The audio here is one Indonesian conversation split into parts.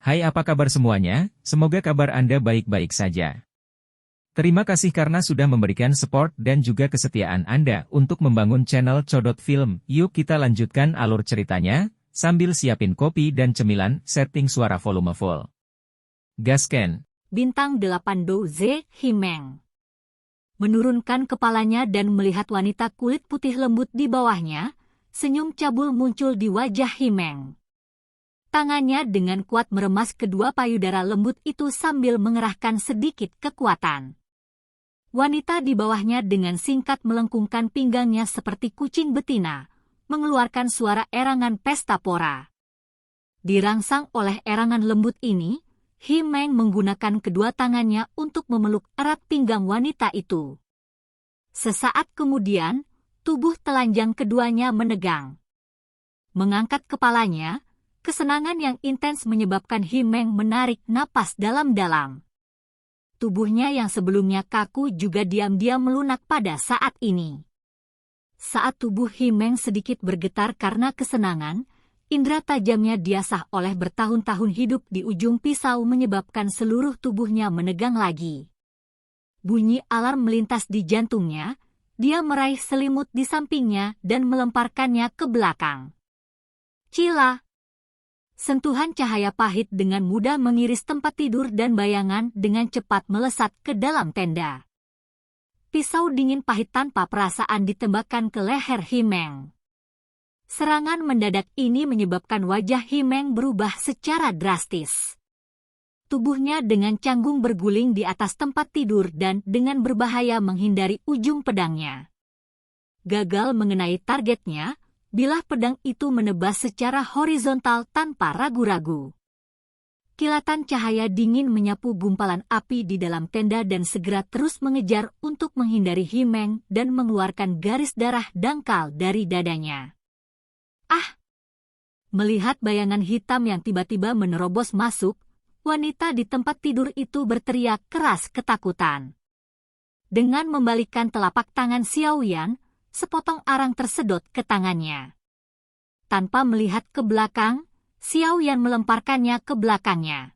Hai, apa kabar semuanya? Semoga kabar Anda baik-baik saja. Terima kasih karena sudah memberikan support dan juga kesetiaan Anda untuk membangun channel Codot Film. Yuk kita lanjutkan alur ceritanya, sambil siapin kopi dan cemilan, setting suara volume full. Gasken. Bintang 8 Douze, Himeng menurunkan kepalanya dan melihat wanita kulit putih lembut di bawahnya. Senyum cabul muncul di wajah Himeng. Tangannya dengan kuat meremas kedua payudara lembut itu sambil mengerahkan sedikit kekuatan. Wanita di bawahnya dengan singkat melengkungkan pinggangnya seperti kucing betina, mengeluarkan suara erangan pesta pora. Dirangsang oleh erangan lembut ini, Himeng menggunakan kedua tangannya untuk memeluk erat pinggang wanita itu. Sesaat kemudian, tubuh telanjang keduanya menegang. Mengangkat kepalanya, kesenangan yang intens menyebabkan Himeng menarik napas dalam-dalam. Tubuhnya yang sebelumnya kaku juga diam-diam melunak pada saat ini. Saat tubuh Himeng sedikit bergetar karena kesenangan, indera tajamnya diasah oleh bertahun-tahun hidup di ujung pisau menyebabkan seluruh tubuhnya menegang lagi. Bunyi alarm melintas di jantungnya, dia meraih selimut di sampingnya dan melemparkannya ke belakang. Cila! Sentuhan cahaya pahit dengan mudah mengiris tempat tidur dan bayangan dengan cepat melesat ke dalam tenda. Pisau dingin pahit tanpa perasaan ditembakkan ke leher Himeng. Serangan mendadak ini menyebabkan wajah Himeng berubah secara drastis. Tubuhnya dengan canggung berguling di atas tempat tidur dan dengan berbahaya menghindari ujung pedangnya. Gagal mengenai targetnya, bilah pedang itu menebas secara horizontal tanpa ragu-ragu. Kilatan cahaya dingin menyapu gumpalan api di dalam tenda dan segera terus mengejar untuk menghindari Himeng dan mengeluarkan garis darah dangkal dari dadanya. Ah! Melihat bayangan hitam yang tiba-tiba menerobos masuk, wanita di tempat tidur itu berteriak keras ketakutan. Dengan membalikkan telapak tangan Xiaoyan, sepotong arang tersedot ke tangannya. Tanpa melihat ke belakang, Xiaoyan melemparkannya ke belakangnya.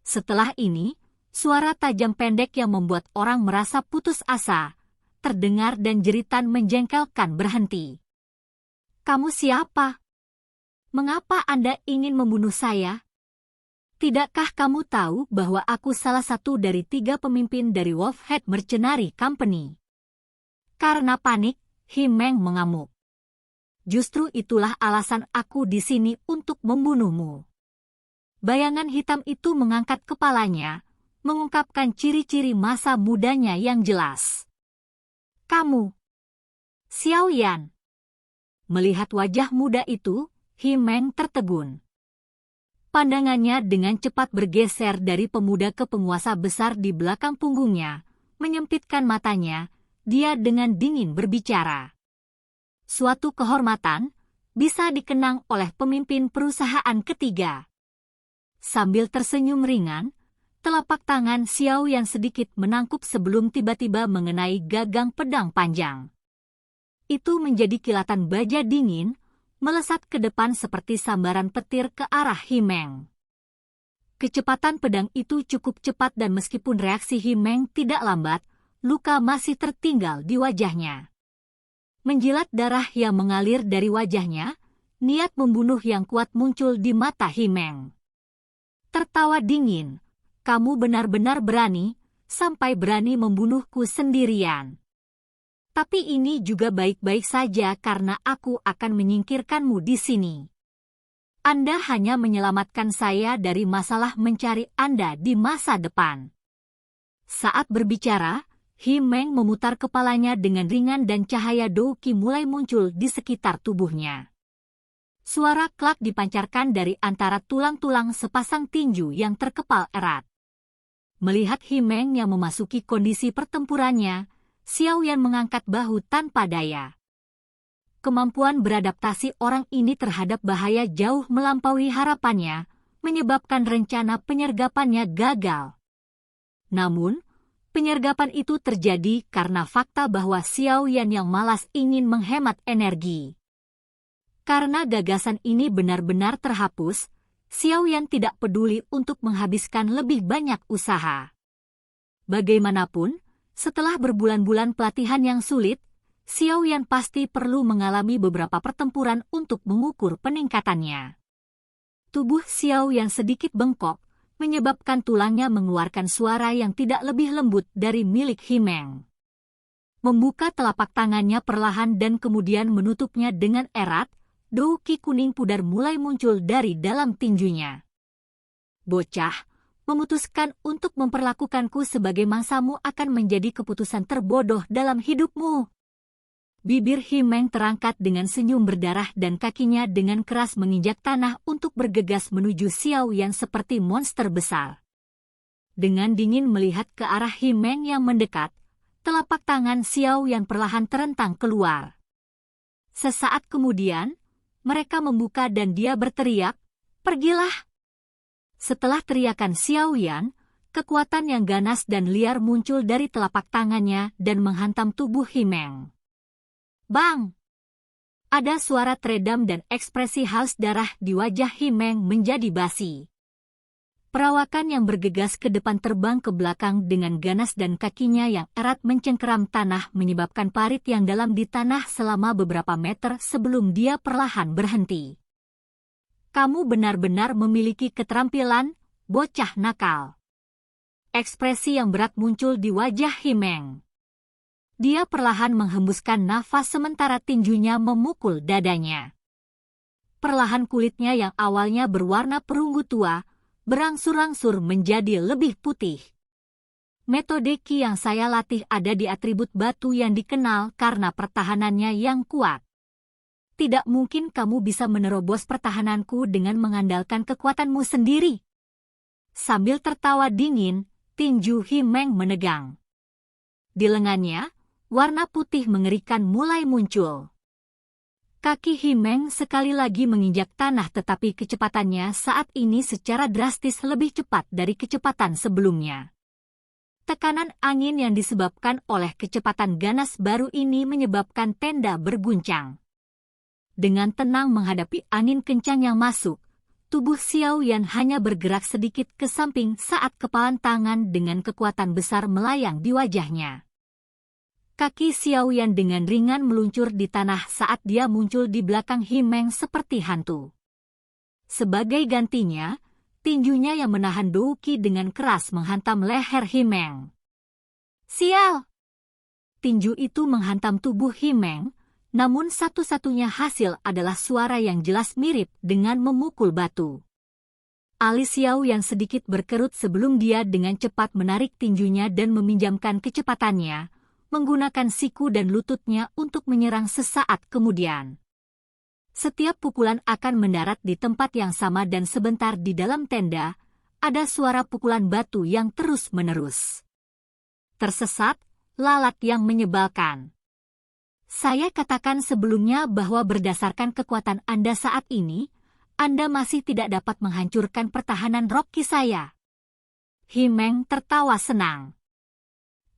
Setelah ini, suara tajam pendek yang membuat orang merasa putus asa, terdengar dan jeritan menjengkelkan berhenti. Kamu siapa? Mengapa Anda ingin membunuh saya? Tidakkah kamu tahu bahwa aku salah satu dari 3 pemimpin dari Wolfhead Mercenary Company? Karena panik, Himeng mengamuk. Justru itulah alasan aku di sini untuk membunuhmu. Bayangan hitam itu mengangkat kepalanya, mengungkapkan ciri-ciri masa mudanya yang jelas. Kamu, Xiaoyan. Melihat wajah muda itu, Himeng tertegun. Pandangannya dengan cepat bergeser dari pemuda ke penguasa besar di belakang punggungnya, menyempitkan matanya. Dia dengan dingin berbicara. Suatu kehormatan bisa dikenang oleh pemimpin perusahaan ketiga. Sambil tersenyum ringan, telapak tangan Xiaoyan sedikit menangkup sebelum tiba-tiba mengenai gagang pedang panjang. Itu menjadi kilatan baja dingin, melesat ke depan seperti sambaran petir ke arah Himeng. Kecepatan pedang itu cukup cepat dan meskipun reaksi Himeng tidak lambat, luka masih tertinggal di wajahnya. Menjilat darah yang mengalir dari wajahnya, niat membunuh yang kuat muncul di mata Himeng. Tertawa dingin, kamu benar-benar berani, sampai berani membunuhku sendirian. Tapi ini juga baik-baik saja karena aku akan menyingkirkanmu di sini. Anda hanya menyelamatkan saya dari masalah mencari Anda di masa depan. Saat berbicara, Himeng memutar kepalanya dengan ringan dan cahaya douqi mulai muncul di sekitar tubuhnya. Suara klak dipancarkan dari antara tulang-tulang sepasang tinju yang terkepal erat. Melihat Himeng yang memasuki kondisi pertempurannya, Xiaoyan mengangkat bahu tanpa daya. Kemampuan beradaptasi orang ini terhadap bahaya jauh melampaui harapannya, menyebabkan rencana penyergapannya gagal. Namun, penyergapan itu terjadi karena fakta bahwa Xiaoyan yang malas ingin menghemat energi. Karena gagasan ini benar-benar terhapus, Xiao Yan tidak peduli untuk menghabiskan lebih banyak usaha. Bagaimanapun, setelah berbulan-bulan pelatihan yang sulit, Xiao Yan pasti perlu mengalami beberapa pertempuran untuk mengukur peningkatannya. Tubuh Xiao Yan sedikit bengkok, menyebabkan tulangnya mengeluarkan suara yang tidak lebih lembut dari milik Himeng. Membuka telapak tangannya perlahan dan kemudian menutupnya dengan erat, douki kuning pudar mulai muncul dari dalam tinjunya. Bocah, memutuskan untuk memperlakukanku sebagai mangsamu akan menjadi keputusan terbodoh dalam hidupmu. Bibir Himeng terangkat dengan senyum berdarah dan kakinya dengan keras menginjak tanah untuk bergegas menuju Xiao Yan seperti monster besar. Dengan dingin melihat ke arah Himeng yang mendekat, telapak tangan Xiao Yan perlahan terentang keluar. Sesaat kemudian, mereka membuka dan dia berteriak, "Pergilah!" Setelah teriakan Xiao Yan, kekuatan yang ganas dan liar muncul dari telapak tangannya dan menghantam tubuh Himeng. Bang! Ada suara teredam dan ekspresi haus darah di wajah Himeng menjadi basi. Perawakan yang bergegas ke depan terbang ke belakang dengan ganas dan kakinya yang erat mencengkeram tanah menyebabkan parit yang dalam di tanah selama beberapa meter sebelum dia perlahan berhenti. Kamu benar-benar memiliki keterampilan, bocah nakal. Ekspresi yang berat muncul di wajah Himeng. Dia perlahan menghembuskan nafas sementara tinjunya memukul dadanya. Perlahan kulitnya yang awalnya berwarna perunggu tua, berangsur-angsur menjadi lebih putih. Metode Qi yang saya latih ada di atribut batu yang dikenal karena pertahanannya yang kuat. Tidak mungkin kamu bisa menerobos pertahananku dengan mengandalkan kekuatanmu sendiri. Sambil tertawa dingin, tinju Himeng menegang. Di lengannya, warna putih mengerikan mulai muncul. Kaki Himeng sekali lagi menginjak tanah tetapi kecepatannya saat ini secara drastis lebih cepat dari kecepatan sebelumnya. Tekanan angin yang disebabkan oleh kecepatan ganas baru ini menyebabkan tenda berguncang. Dengan tenang menghadapi angin kencang yang masuk, tubuh Xiao Yan hanya bergerak sedikit ke samping saat kepalan tangan dengan kekuatan besar melayang di wajahnya. Kaki Xiao Yan dengan ringan meluncur di tanah saat dia muncul di belakang Himeng seperti hantu. Sebagai gantinya, tinjunya yang menahan douki dengan keras menghantam leher Himeng. Sial! Tinju itu menghantam tubuh Himeng, namun satu-satunya hasil adalah suara yang jelas mirip dengan memukul batu. Alis Xiao yang sedikit berkerut sebelum dia dengan cepat menarik tinjunya dan meminjamkan kecepatannya, menggunakan siku dan lututnya untuk menyerang sesaat kemudian. Setiap pukulan akan mendarat di tempat yang sama dan sebentar di dalam tenda, ada suara pukulan batu yang terus-menerus. Tersesat, lalat yang menyebalkan. Saya katakan sebelumnya bahwa berdasarkan kekuatan Anda saat ini, Anda masih tidak dapat menghancurkan pertahanan Rocky saya. Himeng tertawa senang.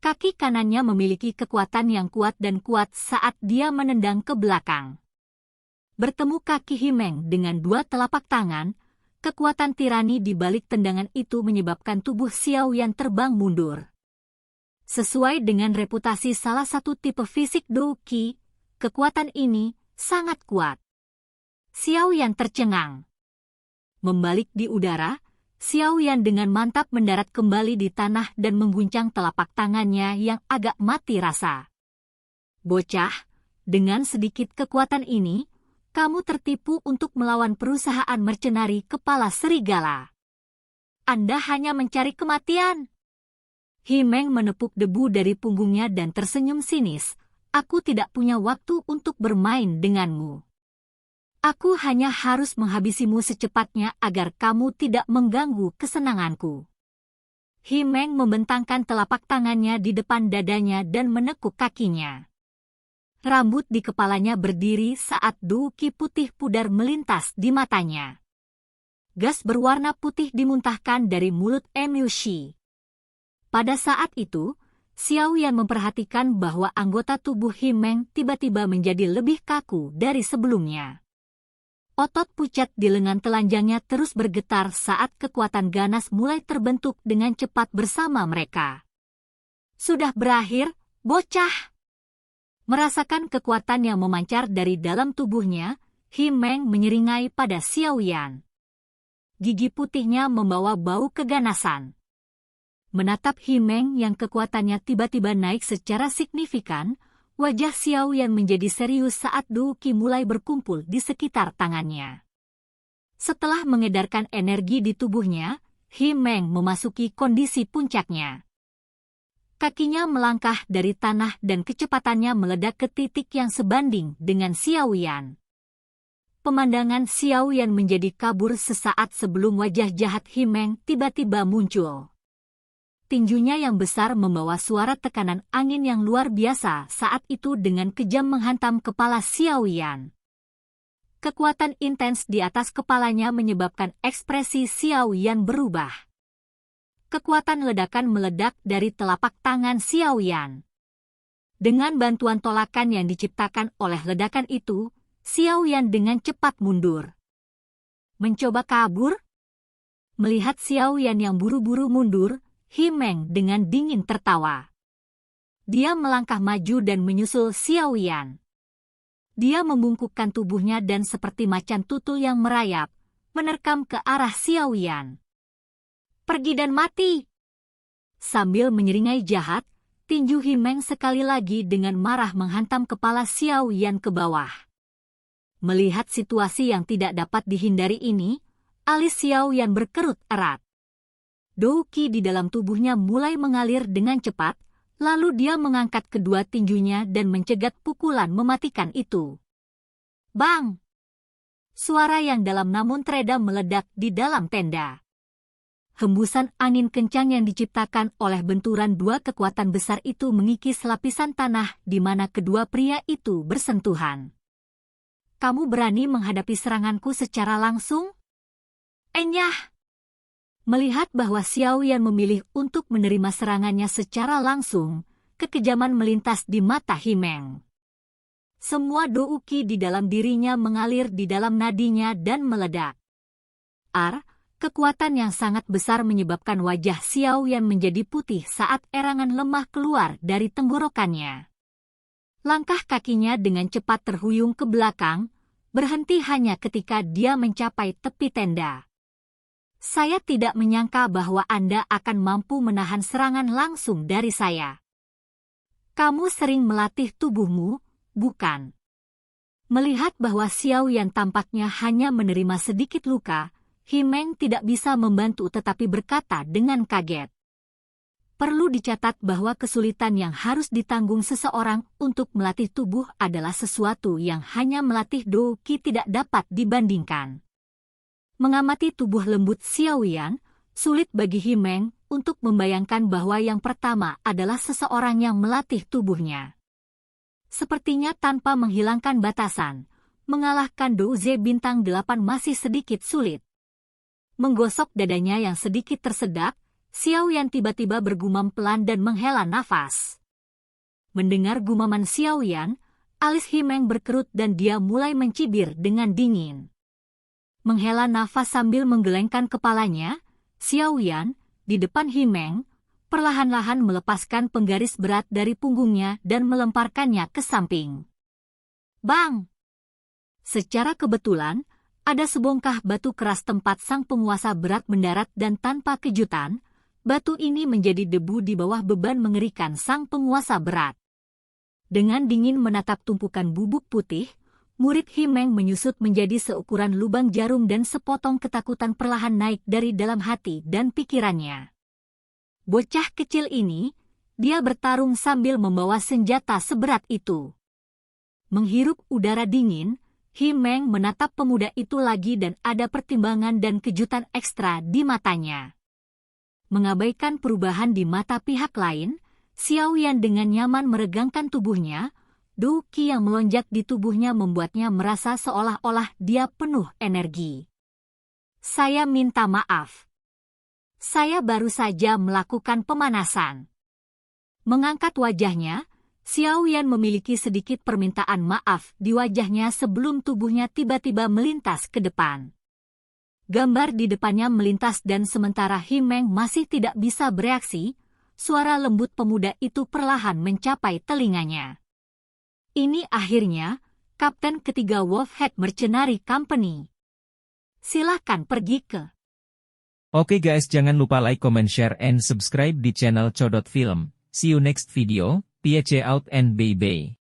Kaki kanannya memiliki kekuatan yang kuat dan kuat saat dia menendang ke belakang. Bertemu kaki Himeng dengan dua telapak tangan, kekuatan tirani di balik tendangan itu menyebabkan tubuh Xiao Yan terbang mundur. Sesuai dengan reputasi salah satu tipe fisik douki, kekuatan ini sangat kuat. Xiao Yan tercengang. Membalik di udara, Xiao Yan dengan mantap mendarat kembali di tanah dan mengguncang telapak tangannya yang agak mati rasa. Bocah, dengan sedikit kekuatan ini, kamu tertipu untuk melawan perusahaan mercenari kepala serigala. Anda hanya mencari kematian. Himeng menepuk debu dari punggungnya dan tersenyum sinis. Aku tidak punya waktu untuk bermain denganmu. Aku hanya harus menghabisimu secepatnya agar kamu tidak mengganggu kesenanganku. Himeng membentangkan telapak tangannya di depan dadanya dan menekuk kakinya. Rambut di kepalanya berdiri saat douki putih pudar melintas di matanya. Gas berwarna putih dimuntahkan dari mulut Emyushi. Pada saat itu, Xiao Yan memperhatikan bahwa anggota tubuh Himeng tiba-tiba menjadi lebih kaku dari sebelumnya. Otot pucat di lengan telanjangnya terus bergetar saat kekuatan ganas mulai terbentuk dengan cepat bersama mereka. Sudah berakhir, bocah! Merasakan kekuatan yang memancar dari dalam tubuhnya, Himeng menyeringai pada Xiaoyan. Gigi putihnya membawa bau keganasan. Menatap Himeng yang kekuatannya tiba-tiba naik secara signifikan, wajah Xiaoyan menjadi serius saat Du Qi mulai berkumpul di sekitar tangannya. Setelah mengedarkan energi di tubuhnya, Himeng memasuki kondisi puncaknya. Kakinya melangkah dari tanah dan kecepatannya meledak ke titik yang sebanding dengan Xiaoyan. Pemandangan Xiaoyan menjadi kabur sesaat sebelum wajah jahat Himeng tiba-tiba muncul. Tinjunya yang besar membawa suara tekanan angin yang luar biasa saat itu dengan kejam menghantam kepala Xiaoyan. Kekuatan intens di atas kepalanya menyebabkan ekspresi Xiaoyan berubah. Kekuatan ledakan meledak dari telapak tangan Xiaoyan. Dengan bantuan tolakan yang diciptakan oleh ledakan itu, Xiaoyan dengan cepat mundur. Mencoba kabur? Melihat Xiaoyan yang buru-buru mundur, Himeng dengan dingin tertawa. Dia melangkah maju dan menyusul Xiaoyan. Dia membungkukkan tubuhnya dan seperti macan tutul yang merayap, menerkam ke arah Xiaoyan. Pergi dan mati! Sambil menyeringai jahat, tinju Himeng sekali lagi dengan marah menghantam kepala Xiaoyan ke bawah. Melihat situasi yang tidak dapat dihindari ini, alis Xiaoyan berkerut erat. Du Qi di dalam tubuhnya mulai mengalir dengan cepat, lalu dia mengangkat kedua tinjunya dan mencegat pukulan mematikan itu. Bang! Suara yang dalam namun teredam meledak di dalam tenda. Hembusan angin kencang yang diciptakan oleh benturan dua kekuatan besar itu mengikis lapisan tanah di mana kedua pria itu bersentuhan. Kamu berani menghadapi seranganku secara langsung? Enyah! Melihat bahwa Xiaoyan memilih untuk menerima serangannya secara langsung, kekejaman melintas di mata Himeng. Semua Du Qi di dalam dirinya mengalir di dalam nadinya dan meledak. Kekuatan yang sangat besar menyebabkan wajah Xiaoyan menjadi putih saat erangan lemah keluar dari tenggorokannya. Langkah kakinya dengan cepat terhuyung ke belakang, berhenti hanya ketika dia mencapai tepi tenda. Saya tidak menyangka bahwa Anda akan mampu menahan serangan langsung dari saya. Kamu sering melatih tubuhmu, bukan? Melihat bahwa Xiaoyan tampaknya hanya menerima sedikit luka, Himeng tidak bisa membantu tetapi berkata dengan kaget. Perlu dicatat bahwa kesulitan yang harus ditanggung seseorang untuk melatih tubuh adalah sesuatu yang hanya melatih Du Qi tidak dapat dibandingkan. Mengamati tubuh lembut Xiaoyan, sulit bagi Himeng untuk membayangkan bahwa yang pertama adalah seseorang yang melatih tubuhnya. Sepertinya tanpa menghilangkan batasan, mengalahkan Du Ze bintang 8 masih sedikit sulit. Menggosok dadanya yang sedikit tersedak, Xiaoyan tiba-tiba bergumam pelan dan menghela nafas. Mendengar gumaman Xiaoyan, alis Himeng berkerut dan dia mulai mencibir dengan dingin. Menghela nafas sambil menggelengkan kepalanya, Xiaoyan, di depan Himeng, perlahan-lahan melepaskan penggaris berat dari punggungnya dan melemparkannya ke samping. Bang! Secara kebetulan, ada sebongkah batu keras tempat sang penguasa berat mendarat dan tanpa kejutan, batu ini menjadi debu di bawah beban mengerikan sang penguasa berat. Dengan dingin menatap tumpukan bubuk putih, murid Himeng menyusut menjadi seukuran lubang jarum dan sepotong ketakutan perlahan naik dari dalam hati dan pikirannya. Bocah kecil ini, dia bertarung sambil membawa senjata seberat itu. Menghirup udara dingin, Himeng menatap pemuda itu lagi dan ada pertimbangan dan kejutan ekstra di matanya. Mengabaikan perubahan di mata pihak lain, Xiaoyan dengan nyaman meregangkan tubuhnya. Du Qi yang melonjak di tubuhnya membuatnya merasa seolah-olah dia penuh energi. Saya minta maaf. Saya baru saja melakukan pemanasan. Mengangkat wajahnya, Xiao Yan memiliki sedikit permintaan maaf di wajahnya sebelum tubuhnya tiba-tiba melintas ke depan. Gambar di depannya melintas dan sementara Himeng masih tidak bisa bereaksi, suara lembut pemuda itu perlahan mencapai telinganya. Ini akhirnya, Kapten ketiga Wolfhead Mercenary Company. Silahkan pergi ke... Oke guys, jangan lupa like, comment, share, and subscribe di channel Codot Film. See you next video, peace out and bye-bye.